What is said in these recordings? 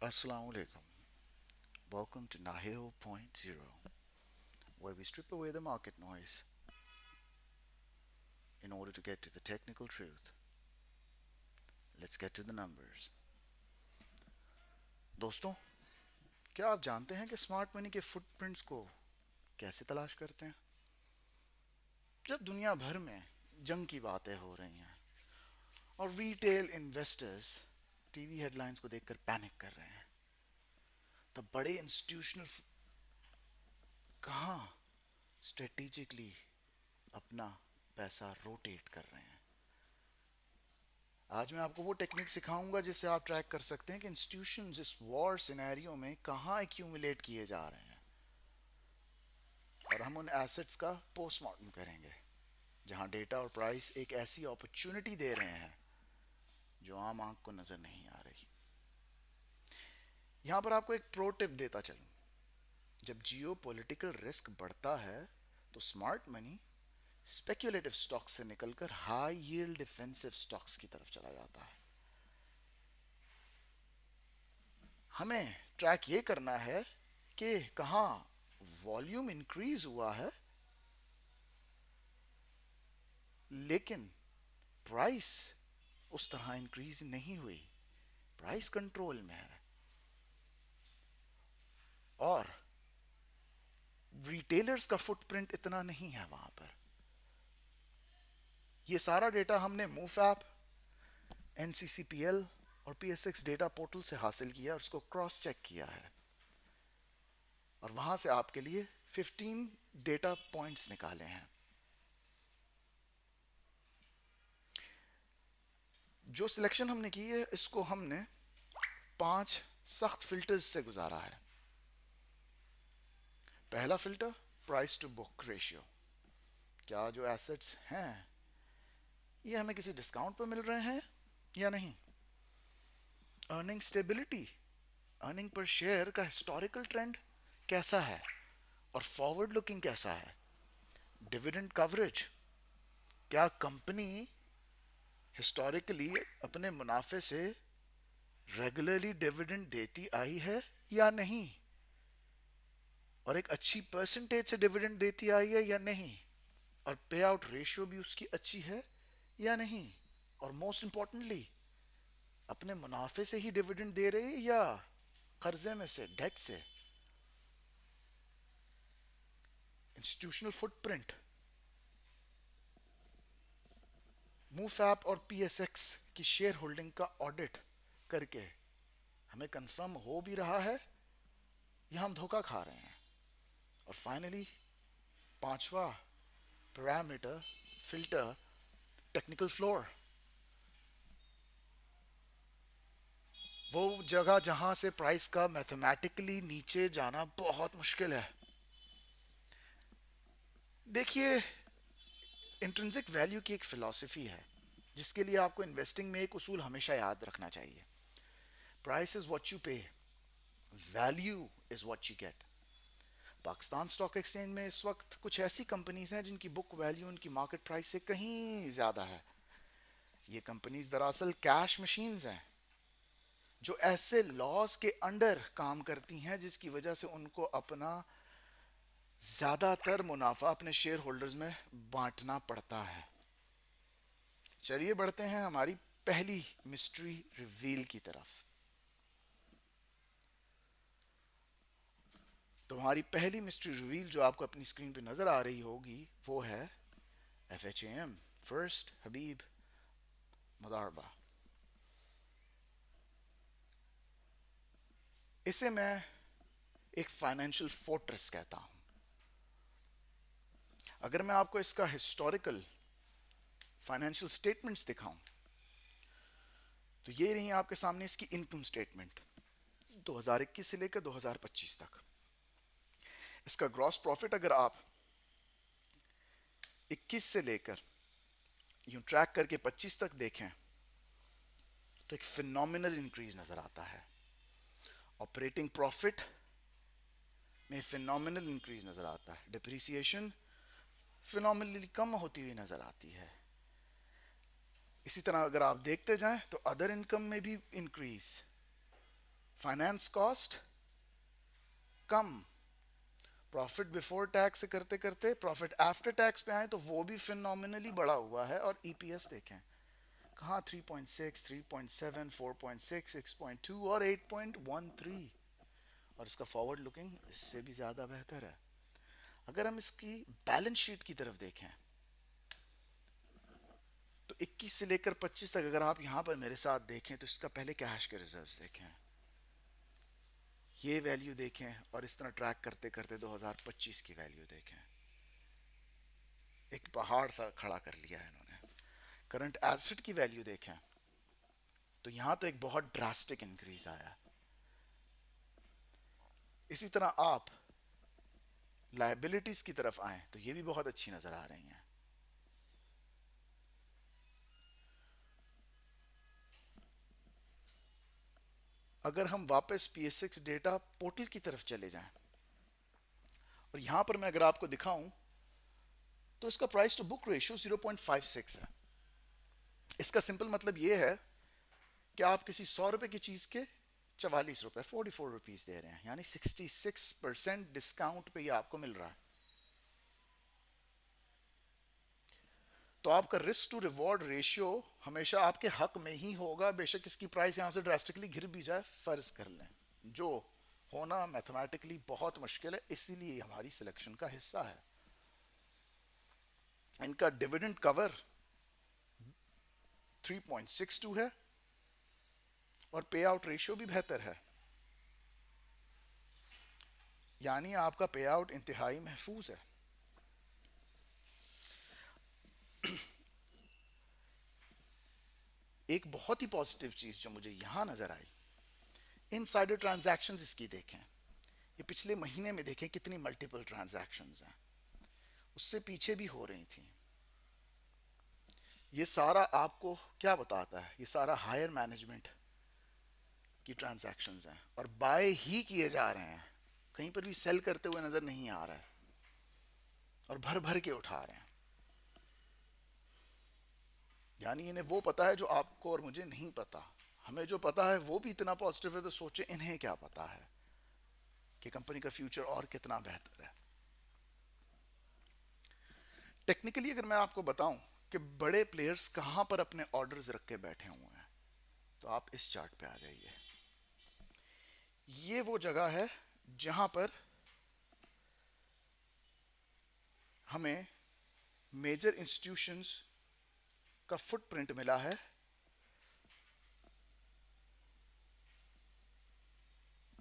Assalamu alaikum. Welcome to Nahil Point Zero, where we strip away the market noise in order to get to the technical truth. Let's get to the numbers. दोस्तों, क्या आप जानते हैं कि smart money के footprints को कैसे तलाश करते हैं? जब दुनिया भर में जंग की बातें हो रही हैं और रिटेल इन्वेस्टर्स टीवी हेडलाइंस को देखकर पैनिक कर रहे हैं, तब बड़े इंस्टीट्यूशनल कहाँ स्ट्रेटेजिकली अपना पैसा रोटेट कर रहे हैं। आज मैं आपको वो टेक्निक सिखाऊंगा जिससे आप ट्रैक कर सकते हैं कि इंस्टीट्यूशंस इस वॉर सिनेरियो में कहाँ एक्यूमुलेट किए जा रहे हैं, और हम उन एसेट्स का पोस्टमार्टम करेंगे जहां डेटा और प्राइस एक ऐसी अपॉर्चुनिटी दे रहे हैं जो आम आंख को नजर नहीं आ रही। यहां पर आपको एक प्रो टिप देता चलूं, जब जियो पॉलिटिकल रिस्क बढ़ता है तो स्मार्ट मनी स्पेक्युलेटिव स्टॉक्स से निकलकर हाई यील्ड डिफेंसिव स्टॉक्स की तरफ चला जाता है। हमें ट्रैक ये करना है कि कहाँ वॉल्यूम इंक्रीज हुआ है लेकिन प्राइस उस तरह इंक्रीज नहीं हुई, प्राइस कंट्रोल में है, और रिटेलर्स का फुटप्रिंट इतना नहीं है वहां पर। ये सारा डेटा हमने मूव ऐप, एनसीसीपीएल और पीएसएक्स डेटा पोर्टल से हासिल किया और उसको क्रॉस चेक किया है, और वहां से आपके लिए 15 डेटा पॉइंट्स निकाले हैं। जो सिलेक्शन हमने की है इसको हमने 5 सख्त फिल्टर्स से गुजारा है। पहला filter, price to book ratio. क्या जो एसेट्स हैं ये हमें किसी डिस्काउंट पर मिल रहे हैं या नहीं। Earning stability, earning per share का हिस्टोरिकल ट्रेंड कैसा है और फॉरवर्ड लुकिंग कैसा है। डिविडेंड कवरेज, क्या कंपनी हिस्टोरिकली अपने मुनाफे से रेगुलरली डिविडेंड देती आई है या नहीं, और एक अच्छी परसेंटेज से डिविडेंड देती आई है या नहीं, और पे आउट रेशियो भी उसकी अच्छी है या नहीं, और मोस्ट इंपॉर्टेंटली अपने मुनाफे से ही डिविडेंड दे रही है या कर्जे में से, डेट से। इंस्टीट्यूशनल फुटप्रिंट, मूव ऐप और पीएसएक्स की शेयर होल्डिंग का ऑडिट करके हमें कंफर्म हो भी रहा है या हम धोखा खा रहे हैं। और फाइनली पांचवा पैरामीटर फिल्टर, टेक्निकल फ्लोर, वो जगह जहां से प्राइस का मैथमेटिकली नीचे जाना बहुत मुश्किल है। देखिए, इंट्रिंसिक वैल्यू की एक फिलॉसफी है जिसके लिए आपको इन्वेस्टिंग में एक उसूल हमेशा याद रखना चाहिए। प्राइस इज व्हाट यू पे, value is what you get. Pakistan stock exchange में इस वक्त कुछ ऐसी कंपनीज हैं जिनकी बुक वैल्यू उनकी मार्केट प्राइस से कहीं ज़्यादा है। ये कंपनीज दरअसल कैश मशीन्स हैं जो ऐसे लॉस के अंडर काम करती हैं जिसकी वजह से उनको अपना ज़्यादातर मुनाफा अपने शेयर होल्डर्स में बांटना पड़ता है। चलिए बढ़ते हैं हमारी पहली मिस्ट्री रिवील की तरफ। तो हमारी पहली मिस्ट्री रिवील जो आपको अपनी स्क्रीन पे नज़र आ रही होगी वो है FHAM, फर्स्ट हबीब मुदारबा। इसे मैं एक फाइनेंशियल फोर्ट्रेस कहता हूं। अगर मैं आपको इसका हिस्टोरिकल फाइनेंशियल स्टेटमेंट्स दिखाऊं तो ये रही आपके सामने इसकी इनकम स्टेटमेंट 2021 से लेकर 2025 तक। इसका ग्रॉस प्रॉफिट अगर आप 21 से लेकर यूं ट्रैक करके 25 तक देखें तो एक फिनोमिनल इंक्रीज नजर आता है। ऑपरेटिंग प्रॉफिट में फिनोमिनल इंक्रीज नजर आता है। डिप्रिसिएशन फिनोमिनली कम होती हुई नजर आती है। इसी तरह अगर आप देखते जाएं तो अदर इनकम में भी इंक्रीज फाइनेंस कॉस्ट कम, प्रॉफिट बिफोर टैक्स से करते करते प्रॉफिट आफ्टर टैक्स पे आए तो वो भी फिनोमिनली बढ़ा हुआ है। और ईपीएस देखें कहाँ, 3.6, 3.7, 4.6, 6.2 और 8.13। और इसका फॉरवर्ड लुकिंग इससे भी ज़्यादा बेहतर है। अगर हम इसकी बैलेंस शीट की तरफ देखें तो 21 से लेकर 25 तक अगर आप यहाँ पर मेरे साथ देखें तो इसका पहले कैश के रिजर्व्स देखें, ये वैल्यू देखें, और इस तरह ट्रैक करते करते 2025 की वैल्यू देखें। एक पहाड़ सा खड़ा कर लिया है इन्होंने। करंट एसेट की वैल्यू देखें तो यहाँ तो एक बहुत ड्रास्टिक इंक्रीज आया। इसी तरह आप लायबिलिटीज की तरफ आए तो ये भी बहुत अच्छी नजर आ रही हैं। अगर हम वापस पीएस6 डेटा पोर्टल की तरफ चले जाएं और यहां पर मैं अगर आपको दिखाऊं तो इसका प्राइस टू बुक रेशियो 0.56 है। इसका सिंपल मतलब ये है कि आप किसी 100 रुपए की चीज के 44 रुपए 44 रुपीज दे रहे हैं, यानी 66% डिस्काउंट पे ये आपको मिल रहा है। तो आपका रिस्क टू रिवॉर्ड रेशियो हमेशा आपके हक में ही होगा, बेशक इसकी प्राइस यहां से ड्रास्टिकली गिर भी जाए। फर्ज कर लें, जो होना मैथमेटिकली बहुत मुश्किल है, इसीलिए हमारी सिलेक्शन का हिस्सा है। इनका डिविडेंड कवर 3.62 है और पे आउट रेशियो भी बेहतर है, यानी आपका पे आउट इंतहाई महफूज है। एक बहुत ही पॉजिटिव चीज जो मुझे यहां नजर आई, इनसाइडर ट्रांजैक्शंस इसकी देखें। ये पिछले महीने में देखें कितनी मल्टीपल ट्रांजैक्शंस हैं, उससे पीछे भी हो रही थी। ये सारा आपको क्या बताता है, ये सारा हायर मैनेजमेंट की ट्रांजैक्शंस हैं और बाय ही किए जा रहे हैं, कहीं पर भी सेल करते हुए नजर नहीं आ रहा है और भर भर के उठा रहे हैं। यानी इन्हें वो पता है जो आपको और मुझे नहीं पता। हमें जो पता है वो भी इतना पॉजिटिव है, तो सोचे इन्हें क्या पता है कि कंपनी का फ्यूचर और कितना बेहतर है। टेक्निकली अगर मैं आपको बताऊं कि बड़े प्लेयर्स कहां पर अपने ऑर्डर्स रख के बैठे हुए हैं, तो आप इस चार्ट पे आ जाइए। ये वो जगह है जहां पर हमें मेजर इंस्टीट्यूशंस का फुटप्रिंट मिला है,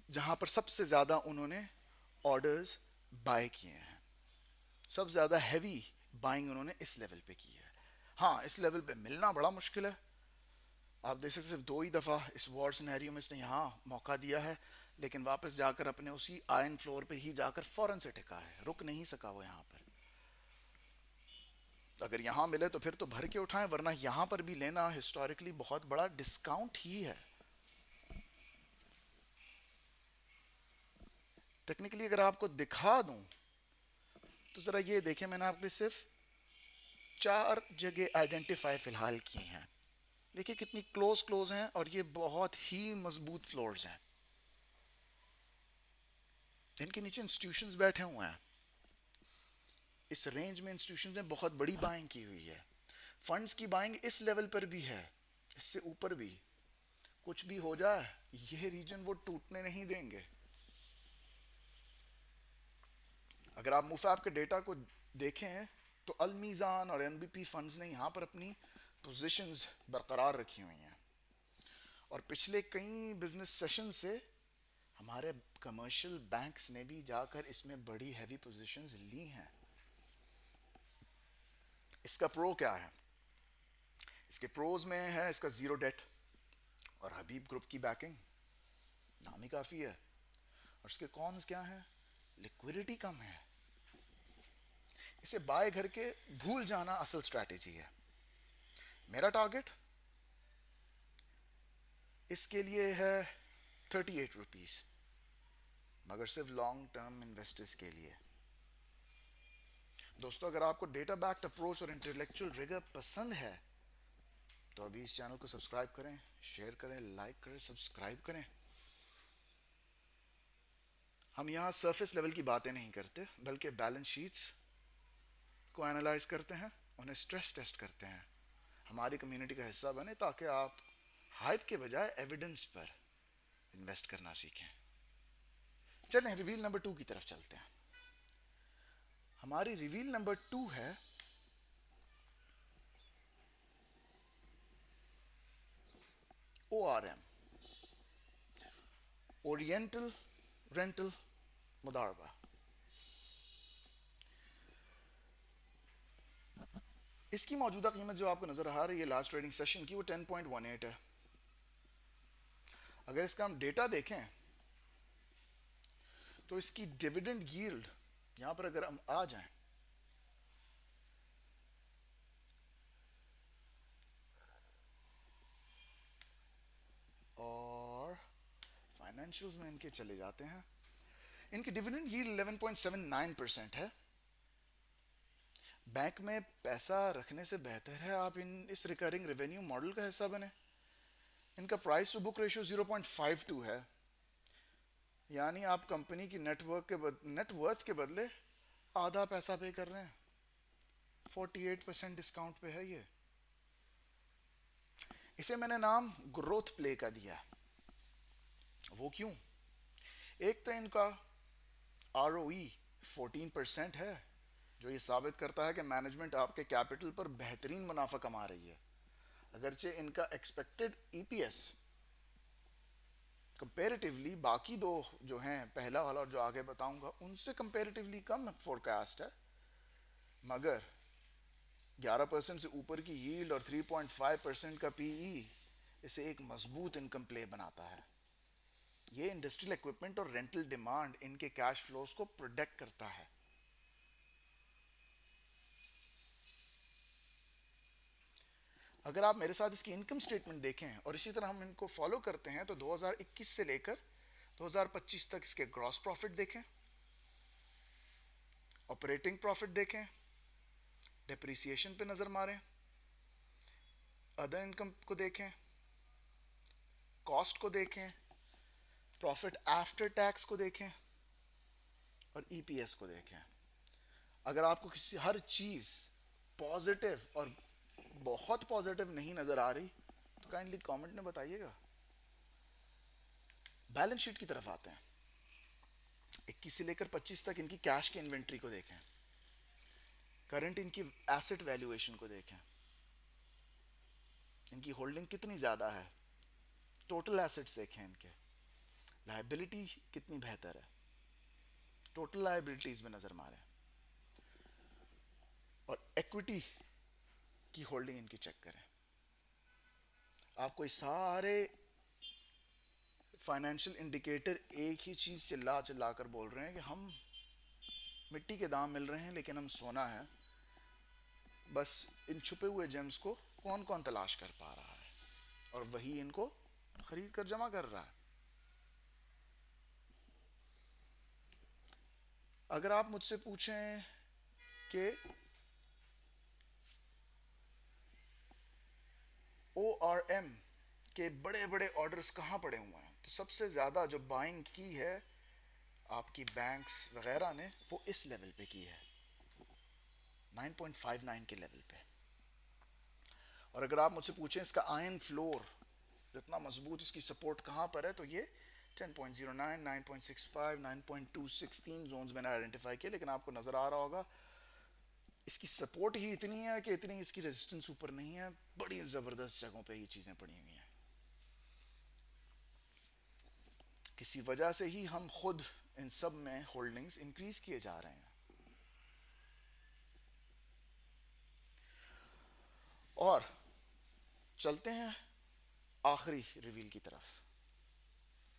जहां पर सबसे ज्यादा उन्होंने ऑर्डर्स बाय किए हैं। सबसे ज्यादा हैवी बाइंग उन्होंने इस लेवल पे की है। हाँ, इस लेवल पे मिलना बड़ा मुश्किल है। आप देख सकते सिर्फ 2 ही दफा इस वॉर सिनेरियो में इसने यहाँ मौका दिया है, लेकिन वापस जाकर अपने उसी आयरन फ्लोर पे ही जाकर फौरन से टिका है, रुक नहीं सका वो यहाँ पर। अगर यहाँ मिले तो फिर तो भर के उठाएं, वरना यहाँ पर भी लेना हिस्टोरिकली बहुत बड़ा डिस्काउंट ही है। टेक्निकली अगर आपको दिखा दूं तो जरा ये देखें, मैंने आपके सिर्फ 4 जगह आइडेंटिफाई फिलहाल की हैं। देखिए कितनी क्लोज क्लोज हैं और ये बहुत ही मजबूत फ्लोर्स हैं। इनके नीचे इंस्टीट्यूशंस बैठे हुए हैं। इस रेंज में इंस्टीट्यूशंस ने बहुत बड़ी बाइंग की हुई है। फंड्स की बाइंग इस लेवल पर भी है, इससे ऊपर भी। कुछ भी हो जाए ये रीजन वो टूटने नहीं देंगे। अगर आप मुफाब के डेटा को देखें तो अल मीज़ान और एनबीपी फंड्स ने यहाँ पर अपनी पोजीशंस बरकरार रखी हुई हैं और पिछले कई बिजनेस सेशन से हमारे कमर्शियल बैंक्स ने भी जाकर इसमें बड़ी हैवी पोजीशंस ली हैं। इसका प्रो क्या है? इसके प्रोज में है इसका जीरो डेट और हबीब ग्रुप की बैकिंग, नाम ही काफ़ी है। और इसके कॉन्स क्या हैं? लिक्विडिटी कम है। इसे बाय करके भूल जाना असल स्ट्रैटेजी है। मेरा टारगेट इसके लिए है 38 रुपीज, मगर सिर्फ लॉन्ग टर्म इन्वेस्टर्स के लिए। दोस्तों, अगर आपको डेटा बैक्ड अप्रोच और इंटेलेक्चुअल रिगर पसंद है तो अभी इस चैनल को सब्सक्राइब करें, शेयर करें, लाइक करें, सब्सक्राइब करें। हम यहाँ सरफेस लेवल की बातें नहीं करते, बल्कि बैलेंस शीट्स को एनालाइज करते हैं, उन्हें स्ट्रेस टेस्ट करते हैं, हमारी कम्युनिटी का हिस्सा बने, ताकि आप हाइप के बजाय एविडेंस पर इन्वेस्ट करना सीखें। चलें रिवील नंबर 2 की तरफ चलते हैं। हमारी रिवील नंबर 2 है ORM, ओरिएंटल रेंटल मुदारबा। इसकी मौजूदा कीमत जो आपको नजर आ रही है लास्ट ट्रेडिंग सेशन की, वो 10.18 है। अगर इसका हम डेटा देखें तो इसकी डिविडेंड यील्ड यहां पर अगर हम आ जाएं, और फाइनेंशियल्स में इनके चले जाते हैं, इनकी डिविडेंड यील्ड 11.79% है। बैंक में पैसा रखने से बेहतर है आप इस रिकरिंग रेवेन्यू मॉडल का हिस्सा बने। इनका प्राइस टू बुक रेशियो 0.52 है, यानी आप कंपनी की नेटवर्थ के बदले आधा पैसा पे कर रहे हैं। 48% डिस्काउंट पे है ये। इसे मैंने नाम ग्रोथ प्ले का दिया। वो क्यों? एक तो इनका ROE 14% है, जो ये साबित करता है कि मैनेजमेंट आपके कैपिटल पर बेहतरीन मुनाफा कमा रही है। अगरचे इनका एक्सपेक्टेड EPS कंपेरेटिवली बाकी दो जो हैं, पहला वाला और जो आगे बताऊंगा, उनसे कंपेरेटिवली कम फोरकास्ट है, मगर 11% से ऊपर की यील्ड और 3.5% का PE इसे एक मजबूत इनकम प्ले बनाता है। ये इंडस्ट्रियल इक्विपमेंट और रेंटल डिमांड इनके कैश फ्लोज को प्रोटेक्ट करता है। अगर आप मेरे साथ इसकी इनकम स्टेटमेंट देखें और इसी तरह हम इनको फॉलो करते हैं, तो 2021 से लेकर 2025 तक इसके ग्रॉस प्रॉफिट देखें, ऑपरेटिंग प्रॉफिट देखें, डेप्रिसिएशन पे नज़र मारें, अदर इनकम को देखें, कॉस्ट को देखें, प्रॉफिट आफ्टर टैक्स को देखें और EPS को देखें। अगर आपको किसी हर चीज़ पॉजिटिव और बहुत पॉजिटिव नहीं नज़र आ रही, तो काइंडली कमेंट में बताइएगा। बैलेंस शीट की तरफ आते हैं। 21 से लेकर 25 तक इनकी कैश की इन्वेंट्री को देखें, करंट इनकी एसेट वैल्यूएशन को देखें, इनकी होल्डिंग कितनी ज़्यादा है, टोटल एसेट्स देखें, इनके लायबिलिटी कितनी बेहतर है, टोटल लायबिलिटीज़ में नज़र मारें, और एक्विटी की होल्डिंग इनकी चेक करें। आपको ये सारे फाइनेंशियल इंडिकेटर एक ही चीज़ चिल्ला चिल्ला कर बोल रहे हैं कि हम मिट्टी के दाम मिल रहे हैं, लेकिन हम सोना है। बस इन छुपे हुए जेम्स को कौन कौन तलाश कर पा रहा है, और वही इनको खरीद कर जमा कर रहा है। अगर आप मुझसे पूछें कि ORM के बड़े बड़े ऑर्डर्स कहाँ पड़े हुए हैं, तो सबसे ज़्यादा जो बाइंग की है आपकी बैंक्स वगैरह ने, वो इस लेवल पे की है, 9.59 के लेवल पे। और अगर आप मुझसे पूछें इसका आयन फ्लोर जितना मजबूत, इसकी सपोर्ट कहाँ पर है, तो ये 10.09, 9.65, 9.26 तीन जोन्स मैंने आइडेंटिफाई किए, लेकिन आपको नज़र आ रहा होगा इसकी सपोर्ट ही इतनी है कि इतनी इसकी रेजिस्टेंस ऊपर नहीं है। बड़ी ज़बरदस्त जगहों पे ये चीज़ें पड़ी हुई हैं। किसी वजह से ही हम खुद इन सब में होल्डिंग्स इंक्रीज किए जा रहे हैं। और चलते हैं आखिरी रिवील की तरफ।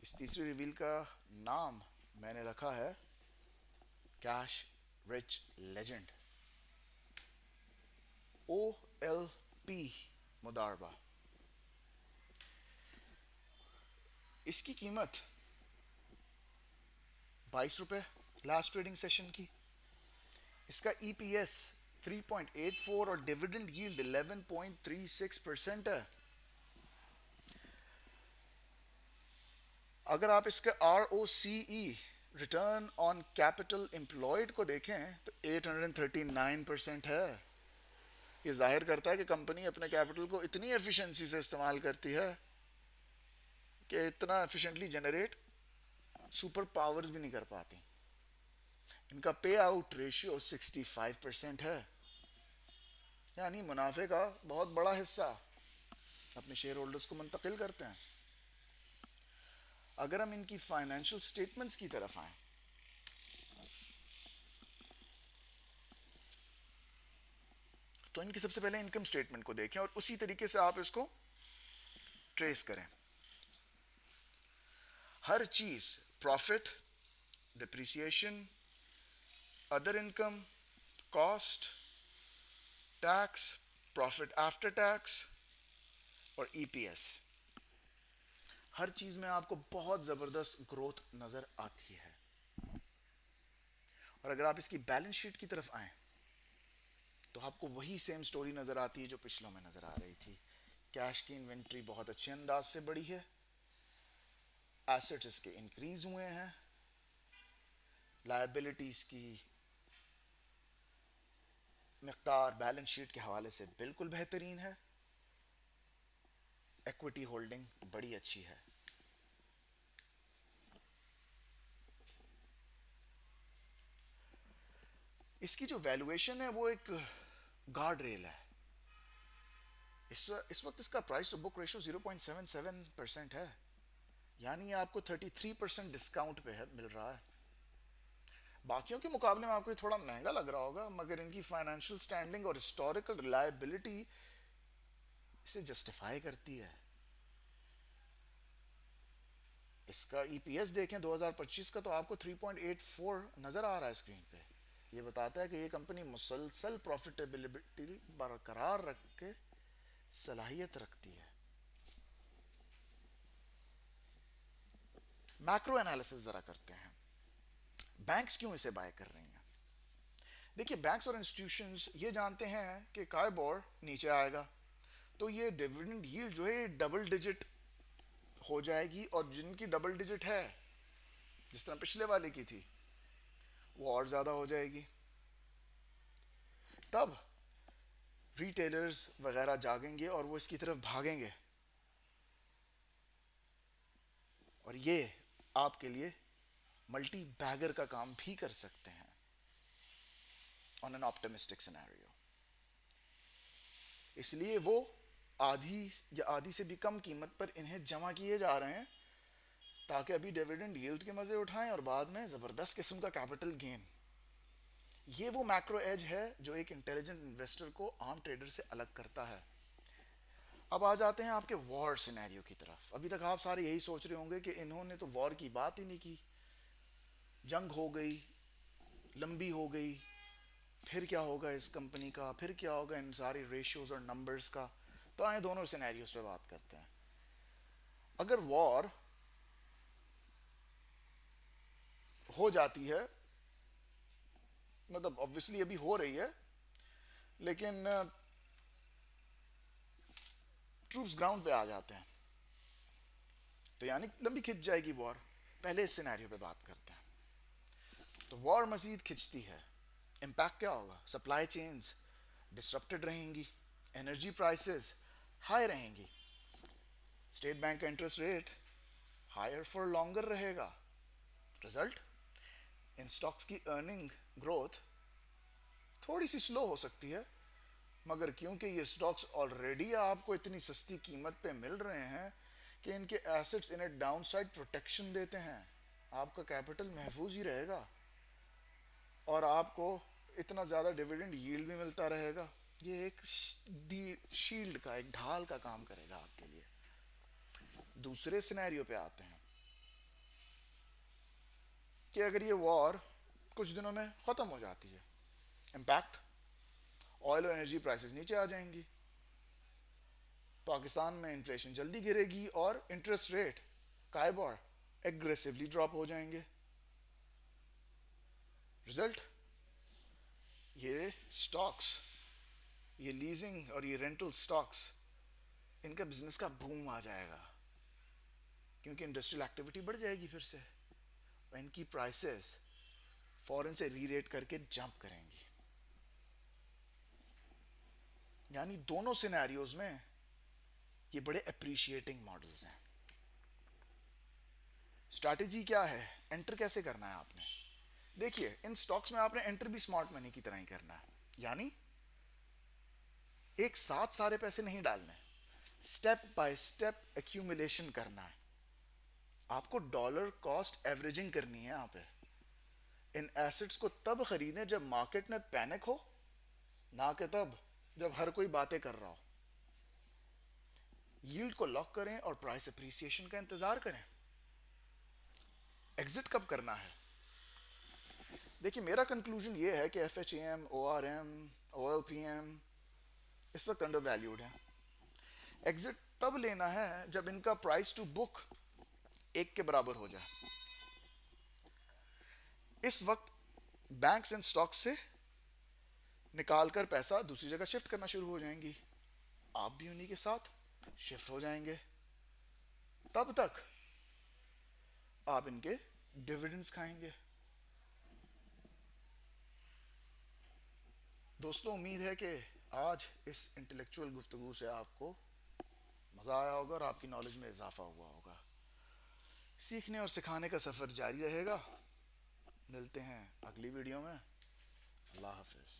इस तीसरी रिवील का नाम मैंने रखा है कैश रिच लेजेंड, OLP मुदारबा। इसकी कीमत 22 रुपये लास्ट ट्रेडिंग सेशन की। इसका EPS 3.84 और डिविडेंड यील्ड 11.36% है। अगर आप इसका ROCE return on capital employed को देखें तो 839% है। ये जाहिर करता है कि कंपनी अपने कैपिटल को इतनी एफिशिएंसी से इस्तेमाल करती है कि इतना एफिशिएंटली जनरेट सुपर पावर्स भी नहीं कर पाती। इनका पे आउट रेशियो 65% है, यानी मुनाफे का बहुत बड़ा हिस्सा अपने शेयर होल्डर्स को मुंतकिल करते हैं। अगर हम इनकी फाइनेंशियल स्टेटमेंट्स की तरफ आए तो इनकी सबसे पहले इनकम स्टेटमेंट को देखें और उसी तरीके से आप इसको ट्रेस करें। हर चीज, profit, depreciation, other income, cost, tax, profit after tax और ईपीएस, हर चीज में आपको बहुत जबरदस्त ग्रोथ नजर आती है। और अगर आप इसकी बैलेंस शीट की तरफ आए तो आपको वही सेम स्टोरी नजर आती है जो पिछलों में नजर आ रही थी। कैश की इन्वेंट्री बहुत अच्छे अंदाज से बढ़ी है, एसेट्स इसके इंक्रीज हुए हैं, लायबिलिटीज की मिकदार बैलेंस शीट के हवाले से बिल्कुल बेहतरीन है, इक्विटी होल्डिंग बड़ी अच्छी है। इसकी जो वैल्यूएशन है वो एक गार्ड रेल है। इस वक्त इसका प्राइस टू बुक रेशियो 0.77% है, यानी आपको 33% डिस्काउंट पे है मिल रहा है। बाकियों के मुकाबले में आपको ये थोड़ा महंगा लग रहा होगा, मगर इनकी फाइनेंशियल स्टैंडिंग और हिस्टोरिकल रिलायबिलिटी इसे जस्टिफाई करती है। इसका ईपीएस देखें 2025 का तो आपको 3.84 नजर आ रहा है स्क्रीन पे। ये बताता है कि ये कंपनी मुसलसल प्रॉफिटेबिलिटी बरकरार रख के सलाहियत रखती है। मैक्रो एनालिसिस जरा करते हैं, बैंक्स क्यों इसे बाय कर रही हैं। देखिए, बैंक्स और इंस्टीट्यूशंस ये जानते हैं कि काइबोर नीचे आएगा तो ये डिविडेंड यील्ड जो है डबल डिजिट हो जाएगी, और जिनकी डबल डिजिट है जिस तरह पिछले वाले की थी वो और ज़्यादा हो जाएगी। तब रिटेलर्स वगैरह जागेंगे और वो इसकी तरफ भागेंगे, और ये आपके लिए मल्टी बैगर का काम भी कर सकते हैं ऑन एन ऑप्टिमिस्टिक सिनेरियो। इसलिए वो आधी या आधी से भी कम कीमत पर इन्हें जमा किए जा रहे हैं ताकि अभी डिविडेंड यील्ड के मजे उठाएं और बाद में जबरदस्त किस्म का कैपिटल गेन। ये वो मैक्रो एज है जो एक इंटेलिजेंट इन्वेस्टर को आम ट्रेडर से अलग करता है। अब आ जाते हैं आपके वॉर सिनेरियो की तरफ। अभी तक आप सारे यही सोच रहे होंगे कि इन्होंने तो वॉर की बात ही नहीं की, जंग हो गई, लंबी हो गई, फिर क्या होगा इस कंपनी का, फिर क्या होगा इन सारे रेशियोज और नंबर्स का। तो आए दोनों सिनेरियोस पे बात करते हैं। अगर वॉर हो जाती है, मतलब ऑब्वियसली अभी हो रही है, लेकिन ट्रूप्स ग्राउंड पे आ जाते हैं तो यानी लंबी खिंच जाएगी वॉर। पहले इस सिनेरियो पे बात करते हैं। तो वॉर मजीद खिंचती है, इम्पैक्ट क्या होगा। सप्लाई चेन्स डिसरप्टेड रहेंगी, एनर्जी प्राइसेस हाई रहेंगी, स्टेट बैंक का interest rate higher for longer रहेगा। रिजल्ट, इन स्टॉक्स की अर्निंग ग्रोथ थोड़ी सी स्लो हो सकती है, मगर क्योंकि ये स्टॉक्स ऑलरेडी आपको इतनी सस्ती कीमत पे मिल रहे हैं कि इनके एसेट्स इन्हें डाउनसाइड प्रोटेक्शन देते हैं, आपका कैपिटल महफूज ही रहेगा और आपको इतना ज़्यादा डिविडेंड यील्ड भी मिलता रहेगा। ये एक शील्ड का, एक ढाल का काम करेगा आपके लिए। दूसरे सिनेरियो पे आते हैं कि अगर ये वॉर कुछ दिनों में ख़त्म हो जाती है, इम्पैक्ट, ऑयल और एनर्जी प्राइसेस नीचे आ जाएंगी, पाकिस्तान में इन्फ्लेशन जल्दी गिरेगी और interest rate KIBOR aggressively drop हो जाएंगे। रिजल्ट, ये स्टॉक्स, ये लीजिंग और ये रेंटल स्टॉक्स, इनका बिजनेस का बूम आ जाएगा क्योंकि इंडस्ट्रियल एक्टिविटी बढ़ जाएगी फिर से, इनकी प्राइसेस फॉरेन से री रेट करके जंप करेंगी। यानी दोनों सिनेरियोज में ये बड़े अप्रिशिएटिंग मॉडल्स हैं। स्ट्रैटेजी क्या है, एंटर कैसे करना है आपने? देखिए, इन स्टॉक्स में आपने एंटर भी स्मार्ट मनी की तरह ही करना है। यानी एक साथ सारे पैसे नहीं डालने, स्टेप बाय स्टेप एक्यूमुलेशन करना है। आपको डॉलर कॉस्ट एवरेजिंग करनी है यहाँ पे। इन एसेट्स को तब खरीदें जब मार्केट में पैनिक हो, ना कि तब जब हर कोई बातें कर रहा हो। यील्ड को लॉक करें और प्राइस अप्रिसिएशन का इंतजार करें। एग्जिट कब करना है? देखिए, मेरा कंक्लूजन ये है कि FHAM, ORM, OLPM इस वक्त अंडर वैल्यूड है। एग्जिट तब लेना है जब इनका प्राइस टू बुक 1 के बराबर हो जाए। इस वक्त बैंक्स एंड स्टॉक्स से निकाल कर पैसा दूसरी जगह शिफ्ट करना शुरू हो जाएंगी, आप भी उन्हीं के साथ शिफ्ट हो जाएंगे। तब तक आप इनके डिविडेंड्स खाएंगे। दोस्तों, उम्मीद है कि आज इस इंटेलेक्चुअल गुफ्तगू से आपको मज़ा आया होगा और आपकी नॉलेज में इजाफा हुआ होगा। सीखने और सिखाने का सफ़र जारी रहेगा। मिलते हैं अगली वीडियो में। अल्लाह हाफिज़।